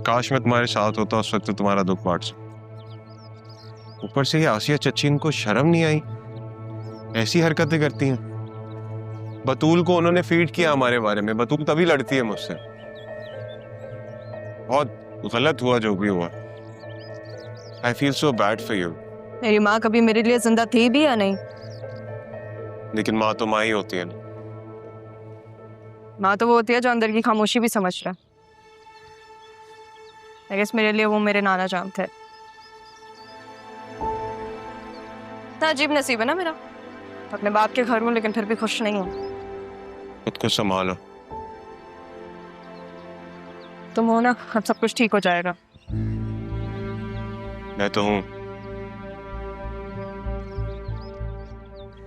काश मैं तुम्हारे साथ होता उस वक्त तो तुम्हारा दुख बांट सकता। ऊपर से ये आसिया चच्ची, इनको शर्म नहीं आई, ऐसी हरकतें करती हैं। बतूल को उन्होंने फीड किया हमारे बारे में, बतूल तभी लड़ती है मुझसे। बहुत गलत हुआ जो भी हुआ। I feel so bad for you. मेरी माँ कभी मेरे लिए जिंदा थी भी या नहीं? लेकिन माँ तो माँ ही होती है ना। माँ तो वो होती है जो अंदर की खामोशी भी समझ रहा है। I guess मेरे लिए वो मेरे नाना जान थे। इतना अजीब नसीब है ना मेरा, अपने बाप के घर हूँ लेकिन फिर भी खुश नहीं हूँ। खुद को संभालो। तुम हो ना, अब सब कुछ ठीक हो जाएगा। मैं तो हूँ।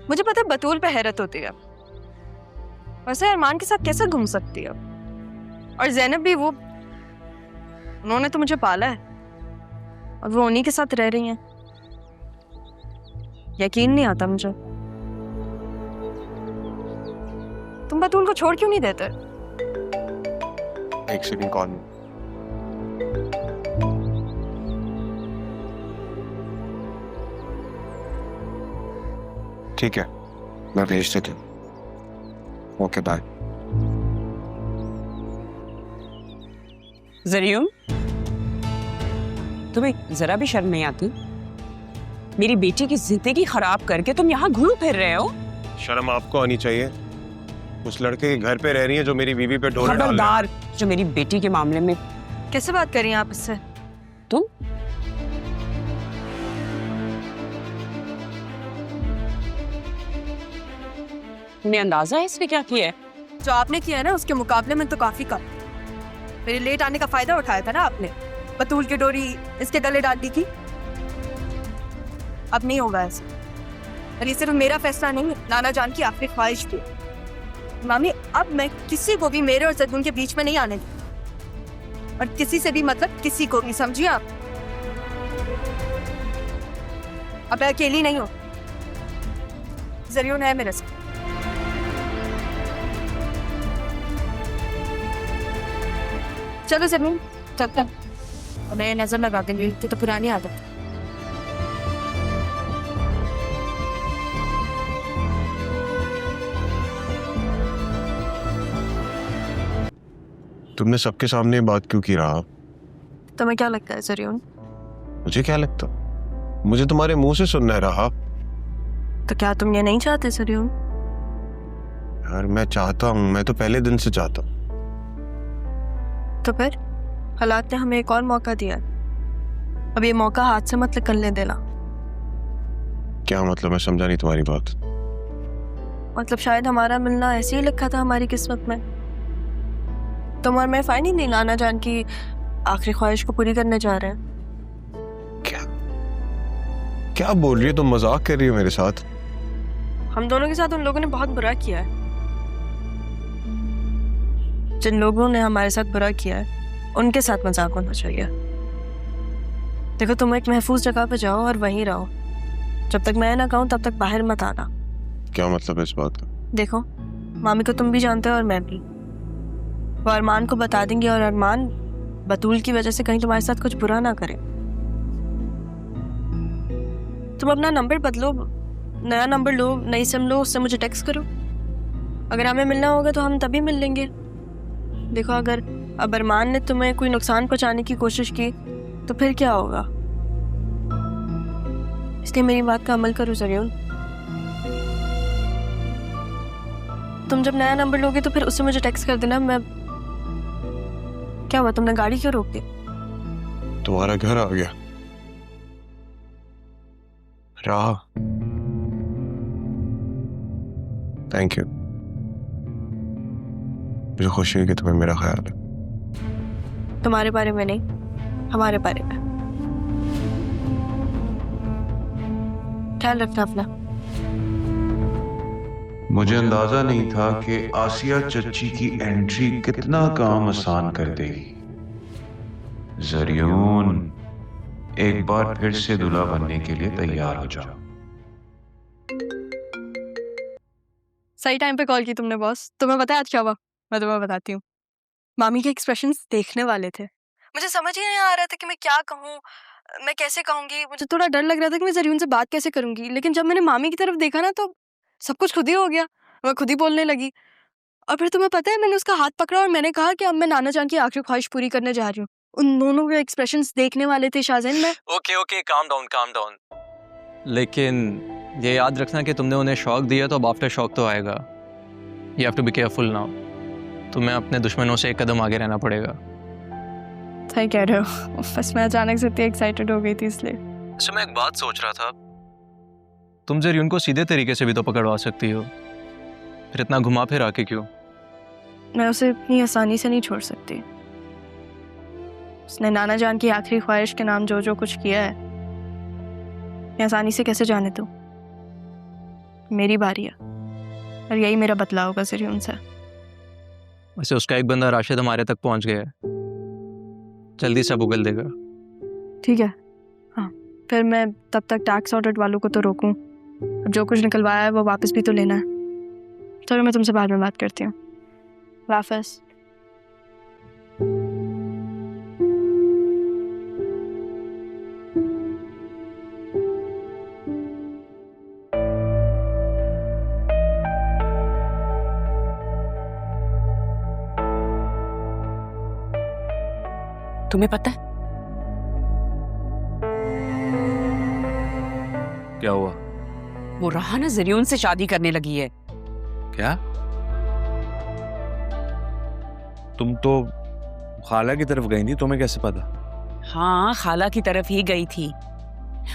मुझे पता है बतूल पे हैरत होती है, वैसे अरमान के साथ कैसे घूम सकती है? और ज़ैनब भी, वो उन्होंने तो मुझे पाला है और वो उन्हीं के साथ रह रही हैं। यकीन नहीं आता मुझे। तुम बतूल को छोड़ क्यों नहीं देते? एक सेकंड कॉल में। ठीक है, मैं भेज देती हूँ। Okay bye. ज़रियुन, तुम्हें जरा भी शर्म नहीं आती? मेरी बेटी की जिंदगी खराब करके तुम यहाँ घूम फिर रहे हो। शर्म आपको आनी चाहिए। उस लड़के के घर पे रह रही है जो मेरी बीवी पे ढोल डाल रहा है। खबरदार, जो मेरी बेटी के मामले में। कैसे बात कर रही हैं आप इससे? तुम तुम्हें अंदाजा है इसने क्या किया है? जो आपने किया है ना उसके मुकाबले में तो काफी कम। मेरे लेट आने का फायदा उठाया था ना आपने, बतूल की डोरी इसके गले डाल दी थी। अब नहीं होगा ऐसा। और ये सिर्फ मेरा फैसला नहीं है, नाना जान की आखिरी ख्वाहिश भी। मामी, अब मैं किसी को भी मेरे और ज़ैनब के बीच में नहीं आने दूंगी। और किसी से भी मतलब किसी को भी, समझिए आप? अब मैं अकेली नहीं हूँ, ज़रियुन है मेरे साथ। चलो ज़मीन, चलते हैं। मैं नजर लगा दूंगी, तो पुरानी आदत है। तुमने सबके सामने ये बात क्यों की रहा? तुम्हें क्या लगता है ज़रियुन? मुझे क्या लगता? मुझे तुम्हारे मुंह से सुनना है रहा। तो क्या तुम ये नहीं चाहते ज़रियुन? यार मैं चाहता हूँ, मैं तो पहले दिन से चाहता हूँ। तो फिर हालात ने हमें एक और मौका दिया। अब ये मौका हाथ से मत निकलने देना। क्या मतलब? मैं समझा नहीं तुम्हारी बात। मतलब शायद हमारा मिलना ऐसे ही लिखा था हमारी किस्मत में। तुम और मैं फाइनली नाना जान की आखिरी ख्वाहिश को पूरी करने जा रहे हैं। क्या क्या बोल रही है तुम? मजाक कर रही हो मेरे साथ? हम दोनों के साथ उन लोगों ने बहुत बुरा किया है। जिन लोगों ने हमारे साथ बुरा किया है उनके साथ मजाक होना चाहिए। देखो, तुम एक महफूज जगह पे जाओ और वहीं रहो। जब तक मैं ना कहूँ तब तक बाहर मत आना। क्या मतलब है इस बात का? देखो, मामी को तुम भी जानते हो और मैं भी। वो अरमान को बता देंगे और अरमान बतूल की वजह से कहीं तुम्हारे साथ कुछ बुरा ना करे। तुम अपना नंबर बदलो, नया नंबर लो, नई सिम लो, उससे मुझे टेक्स्ट करो। अगर हमें मिलना होगा तो हम तभी मिल लेंगे। देखो, अगर अब अरमान ने तुम्हें कोई नुकसान पहुंचाने की कोशिश की तो फिर क्या होगा? इसलिए मेरी बात का अमल करो ज़रियुन। तुम जब नया नंबर लोगे तो फिर उससे मुझे टेक्स्ट कर देना। मैं क्या हुआ, तुमने गाड़ी क्यों रोक दी? तुम्हारा घर आ गया राह। Thank you. मुझे खुशी है कि तुम्हें मेरा ख्याल है। तुम्हारे बारे में नहीं, हमारे बारे में। ख्याल रखना अपना। मुझे अंदाजा नहीं था कि आसिया चच्ची की एंट्री कितना काम आसान कर देगी। ज़रियुन, एक बार फिर से दूल्हा बनने के लिए तैयार हो जाओ। सही टाइम पे कॉल की तुमने बॉस। तुम्हें पता है आज क्या हुआ? मैं तुम्हें बताती हूँ। मामी के एक्सप्रेशंस देखने वाले थे। मुझे समझ ही नहीं आ रहा था कि मैं क्या कहूँ, मैं कैसे कहूँगी। मुझे थोड़ा डर लग रहा था कि मैं जरीन से बात कैसे करूँगी, लेकिन जब मैंने मामी की तरफ देखा ना तो सब कुछ खुद ही हो गया। मैं खुद ही बोलने लगी और फिर तुम्हें पता है मैंने उसका हाथ पकड़ा और मैंने कहा कि अब मैं नाना जान की आखिरी ख्वाहिश पूरी करने जा रही हूँ। उन दोनों के एक्सप्रेशंस देखने वाले थे शाहजैन। मैं ओके काम डाउन। लेकिन ये याद रखना कि तुमने उन्हें शॉक दिया तो अब आफ्टर शॉक तो आएगा। You have to be careful now. तुम्हें अपने दुश्मनों से एक कदम आगे रहना पड़ेगा। सही कह रहे हो, बस मैं अचानक से इतनी एक्साइटेड हो गई थी इसलिए। अच्छा, मैं एक बात सोच रहा था, तुम जरीन को सीधे तरीके से भी तो पकड़वा सकती हो, फिर इतना घुमा फिर आके क्यों? मैं उसे इतनी आसानी से नहीं छोड़ सकती। उसने नाना जान की आखिरी ख्वाहिश के नाम जो कुछ किया है, मैं आसानी से कैसे जाने दूं? मेरी बारी है और यही मेरा बदला होगा जरीन से। वैसे उसका एक बंदा राशिद हमारे तक पहुंच गया है, जल्दी से उगल देगा। ठीक है, हाँ, फिर मैं तब तक टैक्स ऑडिट वालों को तो रोकूं, अब जो कुछ निकलवाया है वो वापस भी तो लेना है। चलो मैं तुमसे बाद में बात करती हूँ। वापस तुम्हें पता है क्या हुआ? वो राहा ना जरीन से शादी करने लगी है। क्या? तुम तो खाला की तरफ गई थी, तुम्हें कैसे पता? हाँ, खाला की तरफ ही गई थी।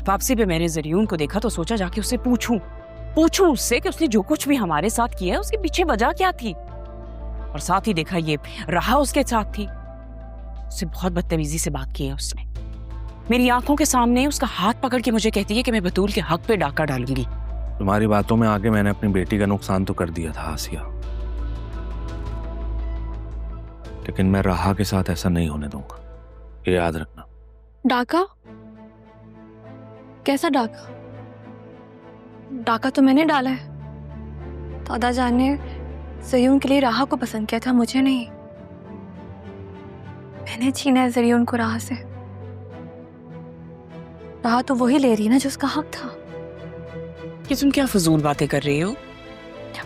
वापसी पे मैंने जरीन को देखा तो सोचा जाके उससे पूछूं उससे कि उसने जो कुछ भी हमारे साथ किया है उसके पीछे वजह क्या थी, और साथ ही देखा ये राहा उसके साथ थी। उससे बहुत बदतमीजी से बात की है उसने। मेरी आंखों के सामने उसका हाथ पकड़ के मुझे कहती है कि मैं बतूल के हक पे डाका डालूंगी। तुम्हारी बातों में आके मैंने अपनी बेटी का नुकसान तो कर दिया था आसिया, लेकिन मैं राहा के साथ ऐसा नहीं होने दूंगा, ये याद रखना। डाका? कैसा डाका? डाका तो मैंने डाला है। दादा जान ने जरीन के लिए राहा को पसंद किया था, मुझे नहीं। मैंने छीना है जरीन को राहा से। राहा तो वही ले रही है ना जो उसका हक था। ये तुम क्या फजूल बातें कर रही हो?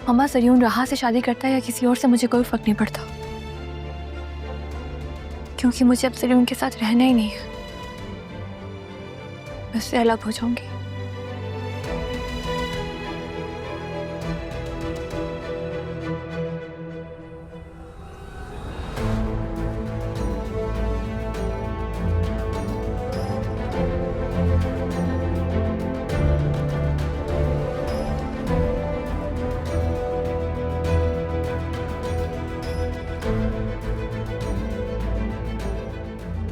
मम्मा, जरीन राहा से शादी करता है या किसी और से मुझे कोई फर्क नहीं पड़ता, क्योंकि मुझे अब जरीन के साथ रहना ही नहीं है। मैं उससे अलग हो जाऊंगी।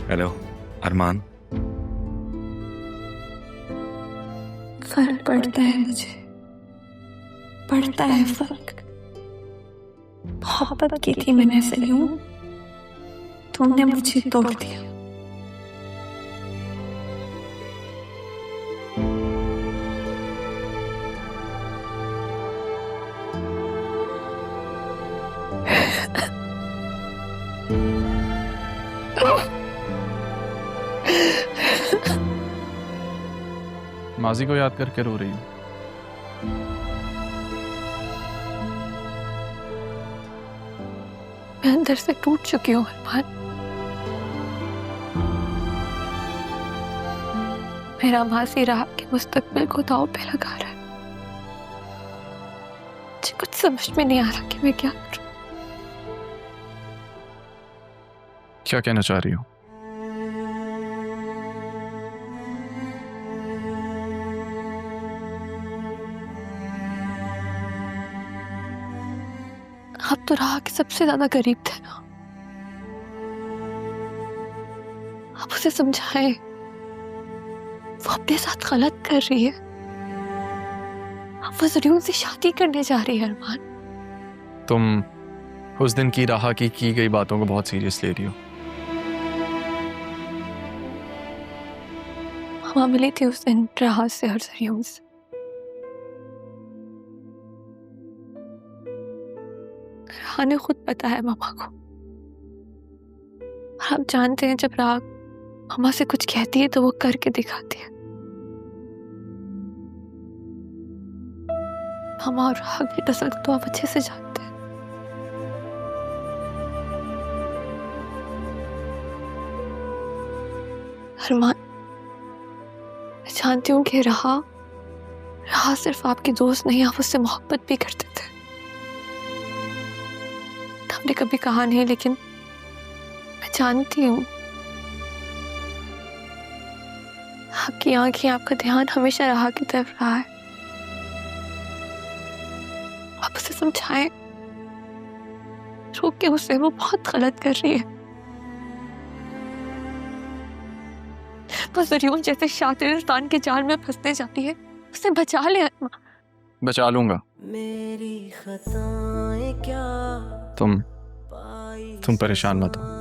हेलो अरमान। फर्क पड़ता है मुझे, पड़ता है फर्क। मोहब्बत की थी मैंने जरीन, तुमने मुझे तोड़ दिया। माजी को याद करके रो रही हूँ। मैं अंदर से टूट चुकी हूँ अरमान। मेरा मासी राह के मुस्तकबिल को दांव पे लगा रहा है। मुझे कुछ समझ में नहीं आ रहा कि मैं क्या करूं। क्या कहना चाह रही हो? आप तो राह के सबसे ज्यादा करीब थे ना। आप उसे समझाएं, वो अपने साथ गलत कर रही है। आप वो जरीन से शादी करने जा रही है अरमान। तुम उस दिन की राह की गई बातों को बहुत सीरियस ले रही हो। मामा मिली थी उस दिन राह से और जरीन से। राह ने खुद बताया मामा को, और आप जानते हैं जब राग मामा से कुछ कहती है तो वो करके दिखाती है। मामा और राग की नस्ल को तो आप अच्छे से जानते हैं। अरमान, मैं जानती हूँ कि राह सिर्फ आपकी दोस्त नहीं, आप उससे मोहब्बत भी करते थे। आपने कभी कहा नहीं, लेकिन मैं जानती हूँ आपकी आंखें, आपका ध्यान हमेशा राह की तरफ रहा है। आप उसे समझाएं, रोक के उसे, वो बहुत गलत कर रही है। वो ज़रियून जैसे शातिर इंसान के जाल में फंसने जाती है, उसे बचा ले अरमा। बचा लूंगा। तुम परेशान मत हो।